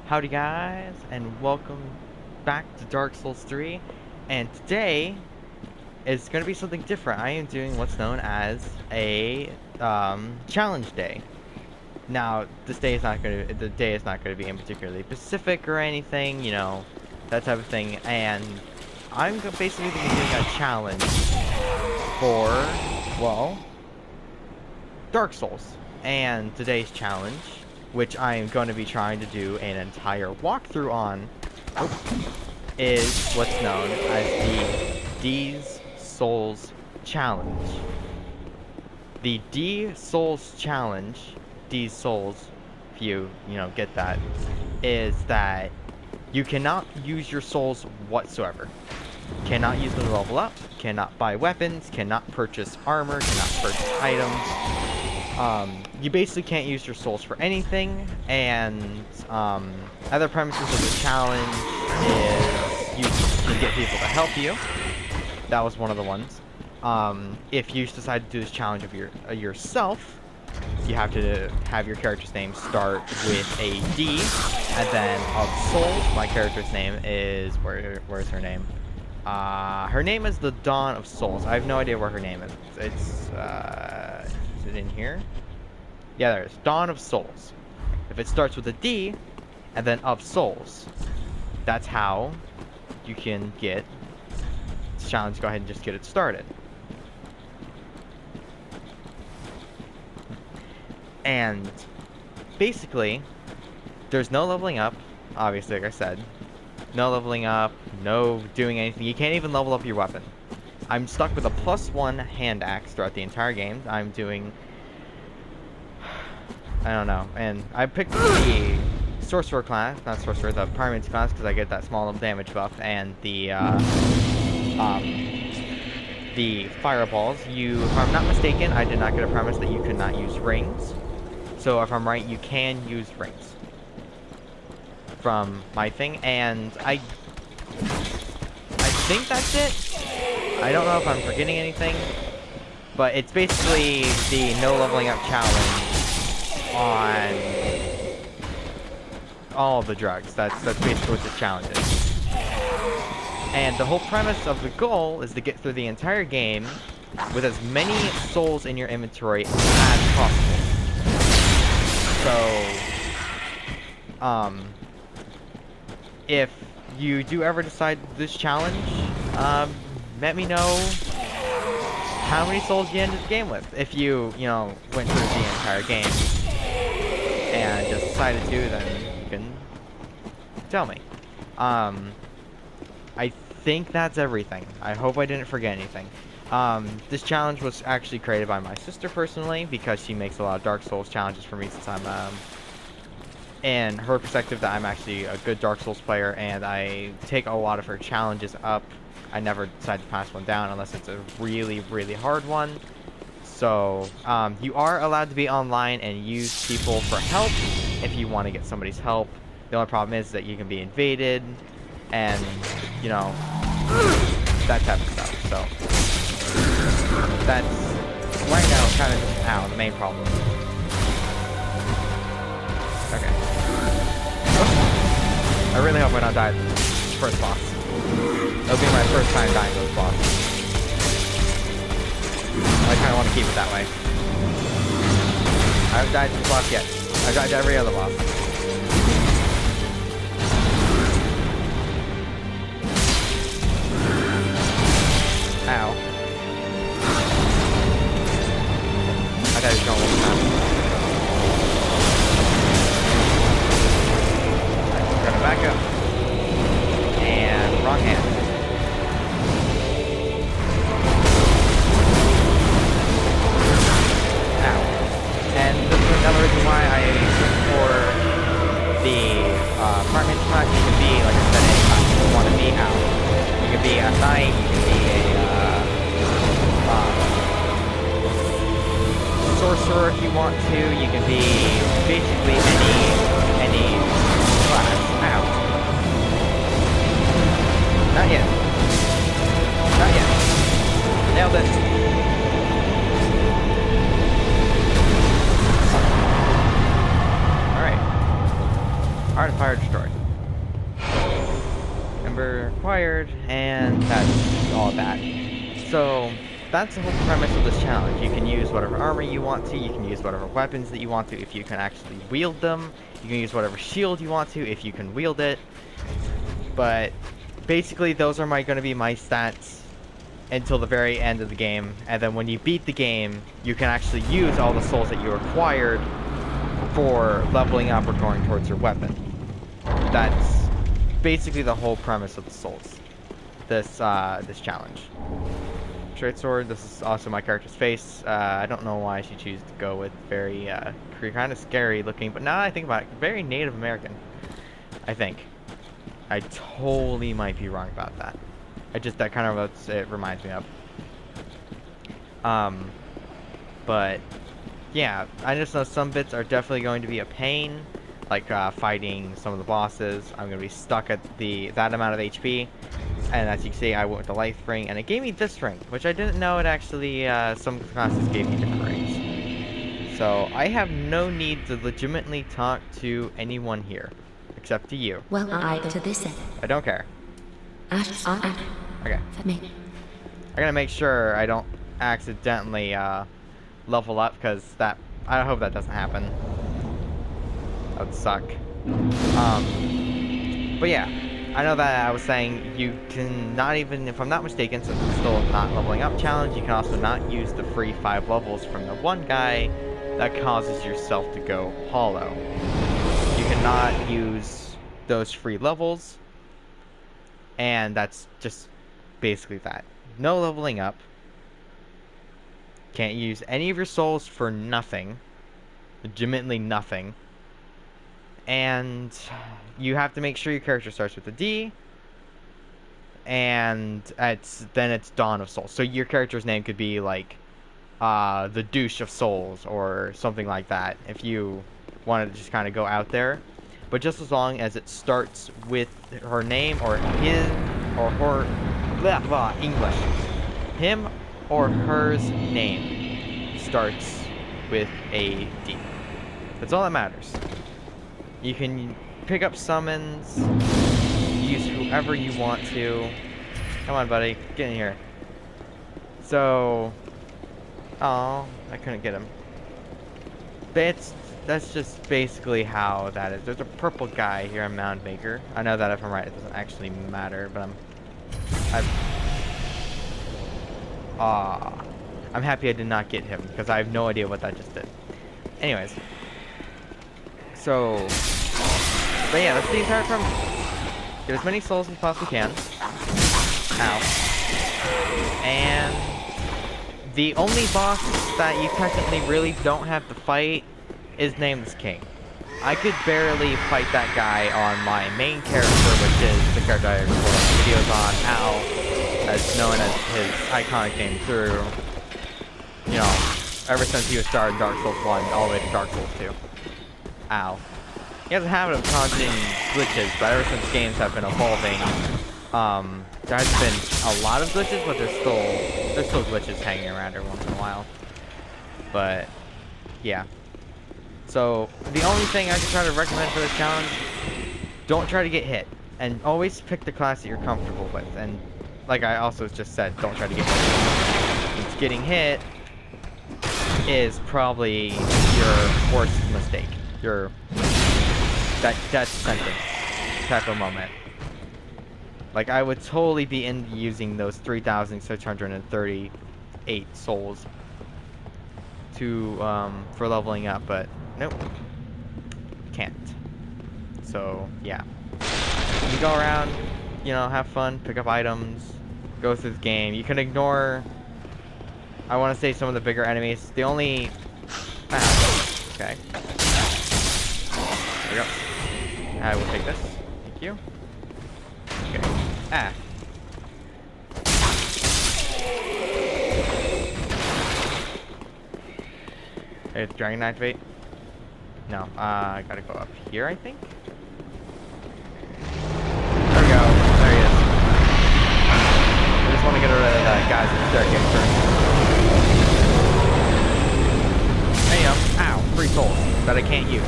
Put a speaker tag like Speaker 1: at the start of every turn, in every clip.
Speaker 1: Howdy guys, and welcome back to Dark Souls 3. And today is going to be something different. I am doing what's known as a challenge day. Now, this day is not going to the day is not going to be in particularly specific or anything, that type of thing. And I'm basically going to be doing a challenge for, well, Dark Souls. And today's challenge, which I am going to be trying to do an entire walkthrough on, is what's known as the Deez Souls Challenge. The Deez Souls Challenge, Deez Souls, if you get that, is that you cannot use your souls whatsoever. Cannot use them to level up, cannot buy weapons, cannot purchase armor, cannot purchase items. You basically can't use your souls for anything, and other premises of the challenge is you can get people to help you. That was one of the ones. If you decide to do this challenge of yourself, you have to have your character's name start with a D, and then of souls. My character's name is where's her name? Her name is the Dawn of Souls. I have no idea where her name is. Is it in here? Yeah, there it is. Dawn of Souls. If it starts with a D, and then of Souls, that's how you can get this challenge. Go ahead and just get it started. And basically, there's no leveling up, obviously, like I said. No leveling up, no doing anything. You can't even level up your weapon. I'm stuck with a +1 hand axe throughout the entire game. I'm doing, I don't know, and I picked the sorcerer class, not sorcerer, the pyromancy class, because I get that small damage buff, and the fireballs. If I'm not mistaken, I did not get a promise that you could not use rings. So if I'm right, you can use rings from my thing, and I think that's it. I don't know if I'm forgetting anything, but it's basically the no leveling up challenge on all the drugs. That's basically what this challenge is. And the whole premise of the goal is to get through the entire game with as many souls in your inventory as possible. So, if you do ever decide this challenge, let me know how many souls you ended the game with. If you went through the entire game and just decided to, then you can tell me. I think that's everything. I hope I didn't forget anything. This challenge was actually created by my sister personally, because she makes a lot of Dark Souls challenges for me, since I'm, in her perspective, that I'm actually a good Dark Souls player, and I take a lot of her challenges up. I never decide to pass one down unless it's a really, really hard one. So, you are allowed to be online and use people for help if you want to get somebody's help. The only problem is that you can be invaded, and, that type of stuff. So, that's, right now, kind of, the main problem. Okay. I really hope I don't die at the first boss. It'll be my first time dying to this boss. I kind of want to keep it that way. I haven't died to this boss yet. I've died to every other boss. Ow. I gotta just go one more time. Gonna back up. And wrong hand. Ow. And this is another reason why I look for the apartment class. You can be, like I said, any class you want to be out. You can be a knight, you can be a sorcerer if you want to. You can be basically any class. Ow. Not yet. Not yet. Nailed it. Alright. Art of Fire destroyed. Ember acquired, and that's all that. So that's the whole premise of this challenge. You can use whatever armor you want to, you can use whatever weapons that you want to if you can actually wield them, you can use whatever shield you want to if you can wield it, but basically those are going to be my stats until the very end of the game, and then when you beat the game, you can actually use all the souls that you acquired for leveling up or going towards your weapon. That's basically the whole premise of the souls. This challenge. Straight sword. This is also my character's face. I don't know why she chose to go with very kind of scary looking, but now that I think about it, very Native American. I think. I totally might be wrong about that. That kind of what it reminds me of. But yeah, I just know some bits are definitely going to be a pain, like fighting some of the bosses. I'm gonna be stuck at that amount of HP, and as you can see, I went with the life ring, and it gave me this ring, which I didn't know it actually. Some classes gave me different rings, so I have no need to legitimately talk to anyone here, except to you.
Speaker 2: Well, to this end.
Speaker 1: I don't care. Okay. I gotta make sure I don't accidentally level up, because I hope that doesn't happen. That would suck. But yeah, I know that I was saying you can not even, if I'm not mistaken, since it's still not leveling up challenge, you can also not use the free 5 levels from the one guy that causes yourself to go hollow. You cannot use those free levels, and that's just basically that. No leveling up. Can't use any of your souls for nothing. Legitimately nothing. And you have to make sure your character starts with a D. And then it's Dawn of Souls. So your character's name could be like the Douche of Souls or something like that, if you wanted to just kind of go out there. But just as long as it starts with her name or his or her English. Him or her's name starts with a D. That's all that matters. You can pick up summons, use whoever you want to. Come on, buddy, get in here. So, oh, I couldn't get him. That's just basically how that is. There's a purple guy here on Mound Maker. I know that if I'm right, it doesn't actually matter, but I'm happy I did not get him, because I have no idea what that just did. Anyways. So, but yeah, that's the entire premise. Get as many souls as you possibly can. Ow. And the only boss that you technically really don't have to fight is Nameless King. I could barely fight that guy on my main character, which is the character I record videos on, Al, as known as his iconic name through, you know, ever since he was started Dark Souls 1 all the way to Dark Souls 2. Ow. He has a habit of causing glitches, but ever since games have been evolving, there has been a lot of glitches, but there's still glitches hanging around every once in a while. But yeah. So the only thing I can try to recommend for this challenge, don't try to get hit, and always pick the class that you're comfortable with. And like I also just said, don't try to get hit. Since getting hit is probably your worst mistake. Your death sentence type of moment. Like, I would totally be into using those 3,638 souls to for leveling up, but nope, can't. So yeah, you go around, you know, have fun, pick up items, go through the game. You can ignore, I want to say, some of the bigger enemies. The only okay. There we go. I will take this. Thank you. Okay. Hey, Dragon activate? No, I gotta go up here, I think? There we go. There he is. I just want to get rid of the guys at the staircase first. There you go. Ow. Free souls that I can't use.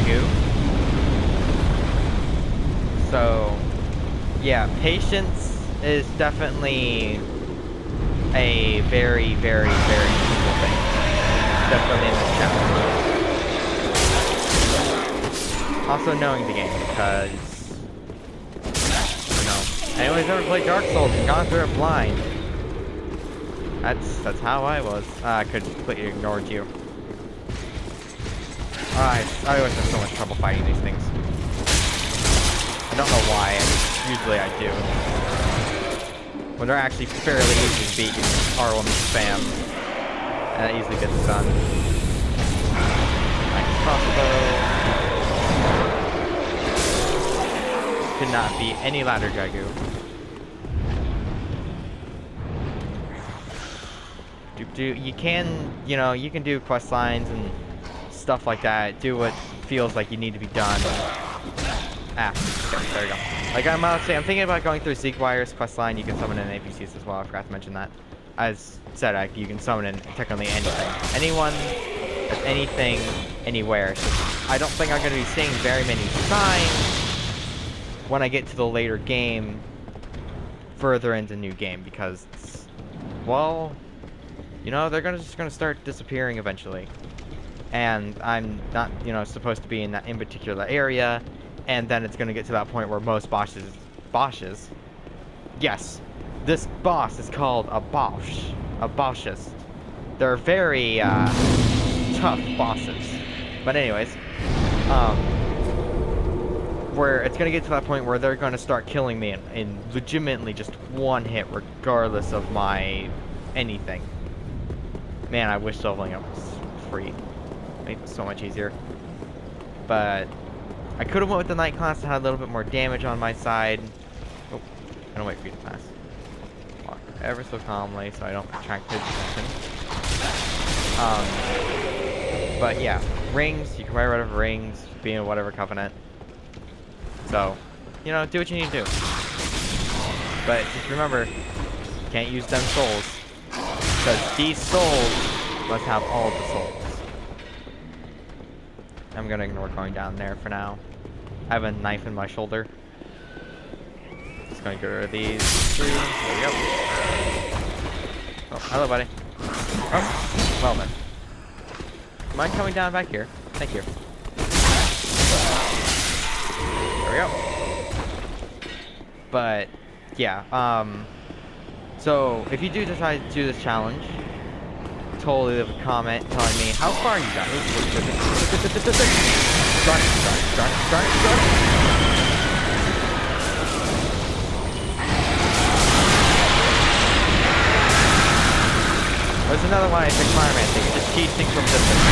Speaker 1: Dragoo. So, yeah, patience is definitely a very, very, very useful thing. Definitely in this challenge. Also knowing the game, because, you know, anybody's ever played Dark Souls and gone through it blind. That's how I was. I could completely ignored you. I always have so much trouble fighting these things. I don't know why, usually I do. When they're actually fairly easy to beat, you just R1 spam. And that usually gets it done. Nice crossbow. Could not beat any ladder Dragoo. You can, you know, you can do quest lines and stuff like that. Do what feels like you need to be done. Okay, there we go. Like I'm thinking about going through Zekewire's quest line. You can summon in NPCs as well. I forgot to mention that. As said, you can summon in technically anything, anyone, with anything, anywhere. So I don't think I'm going to be seeing very many signs when I get to the later game, further into new game, because, well, you know, they're just gonna start disappearing eventually. And I'm not, you know, supposed to be in that particular area, and then it's gonna get to that point where most bosses, yes, this boss is called a boschist. They're very, tough bosses. But anyways, where it's gonna get to that point where they're gonna start killing me in legitimately just one hit, regardless of my anything. Man, I wish leveling up was free. Made it so much easier. But I could have went with the night class and had a little bit more damage on my side. Oh, I'm gonna wait for you to pass. Walk ever so calmly so I don't attract his attention. But yeah, rings. You can wear whatever rings, be in whatever covenant. So, you know, do what you need to do. But just remember, you can't use them souls. Because these souls must have all of the souls. I'm gonna ignore going down there for now. I have a knife in my shoulder. Just gonna get rid of these three. There we go. Oh, hello, buddy. Oh, well then. Mind coming down back here? Thank you. There we go. But, yeah, so, if you do decide to do this challenge, totally leave a comment telling me how far you got. Start. There's another one I think fireman thing. It just keeps things from distance.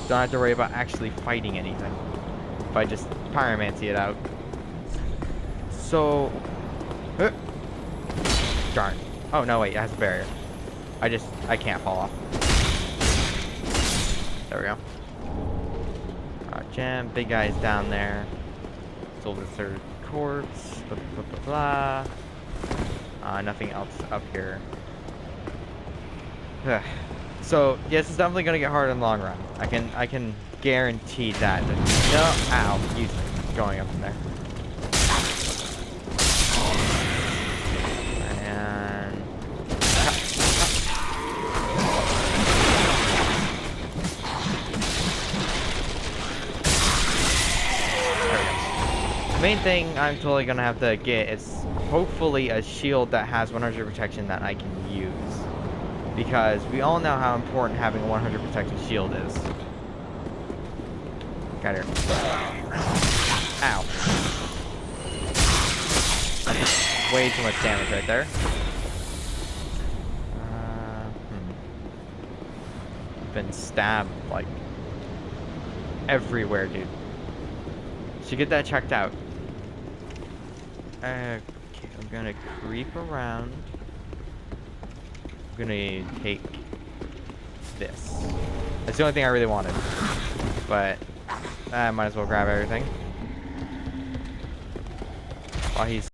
Speaker 1: Don't have to worry about actually fighting anything. If I just pyromancy it out. So, darn. Oh no, wait, it has a barrier. I can't fall off. There we go. Gem, big guy's down there. Silver third quartz. Blah blah blah blah. Nothing else up here. So, yes, it's definitely gonna get harder in the long run. I can guarantee that. No, ow, he's going up in there. The main thing I'm totally gonna have to get is hopefully a shield that has 100 protection that I can use. Because we all know how important having a 100 protection shield is. Got here. Ow. That's way too much damage right there. Been stabbed like everywhere, dude. Should get that checked out. Okay, I'm gonna creep around. I'm gonna take this. That's the only thing I really wanted. But I might as well grab everything while he's